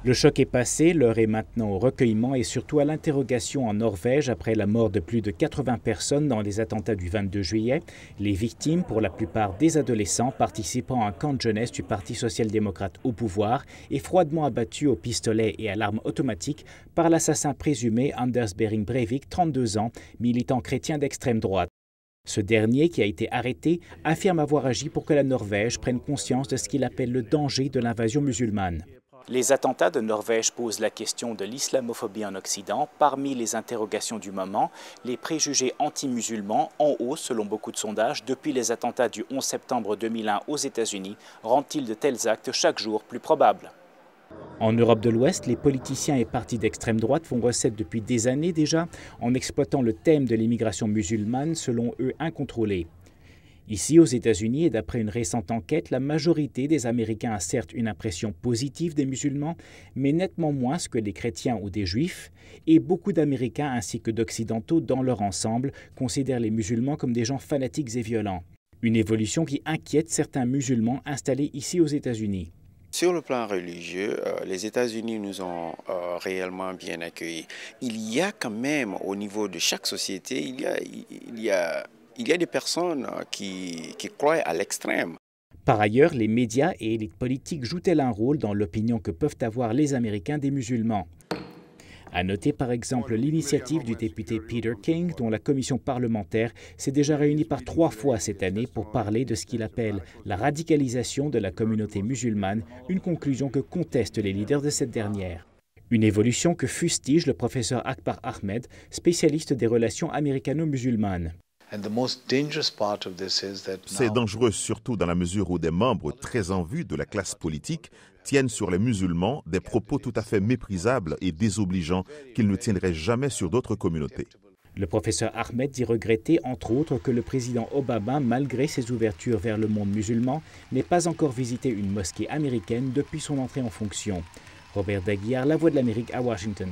Le choc est passé, l'heure est maintenant au recueillement et surtout à l'interrogation en Norvège après la mort de plus de 80 personnes dans les attentats du 22 juillet. Les victimes, pour la plupart des adolescents participant à un camp de jeunesse du Parti social-démocrate au pouvoir, et froidement abattus au pistolet et à l'arme automatique par l'assassin présumé Anders Behring Breivik, 32 ans, militant chrétien d'extrême droite. Ce dernier, qui a été arrêté, affirme avoir agi pour que la Norvège prenne conscience de ce qu'il appelle le danger de l'invasion musulmane. Les attentats de Norvège posent la question de l'islamophobie en Occident. Parmi les interrogations du moment, les préjugés anti-musulmans en hausse selon beaucoup de sondages depuis les attentats du 11 septembre 2001 aux États-Unis rendent-ils de tels actes chaque jour plus probables? En Europe de l'Ouest, les politiciens et partis d'extrême droite font recette depuis des années déjà en exploitant le thème de l'immigration musulmane selon eux incontrôlée. Ici, aux États-Unis, et d'après une récente enquête, la majorité des Américains a certes une impression positive des musulmans, mais nettement moins que des chrétiens ou des juifs, et beaucoup d'Américains ainsi que d'Occidentaux dans leur ensemble considèrent les musulmans comme des gens fanatiques et violents. Une évolution qui inquiète certains musulmans installés ici aux États-Unis. Sur le plan religieux, les États-Unis nous ont réellement bien accueillis. Il y a quand même, au niveau de chaque société, il y a des personnes qui croient à l'extrême. Par ailleurs, les médias et élites politiques jouent-elles un rôle dans l'opinion que peuvent avoir les Américains des musulmans? À noter par exemple l'initiative du député Peter King, dont la commission parlementaire s'est déjà réunie par 3 fois cette année pour parler de ce qu'il appelle la radicalisation de la communauté musulmane, une conclusion que contestent les leaders de cette dernière. Une évolution que fustige le professeur Akbar Ahmed, spécialiste des relations américano-musulmanes. C'est dangereux surtout dans la mesure où des membres très en vue de la classe politique tiennent sur les musulmans des propos tout à fait méprisables et désobligeants qu'ils ne tiendraient jamais sur d'autres communautés. Le professeur Ahmed dit regretter, entre autres, que le président Obama, malgré ses ouvertures vers le monde musulman, n'ait pas encore visité une mosquée américaine depuis son entrée en fonction. Robert Daguillard, La Voix de l'Amérique à Washington.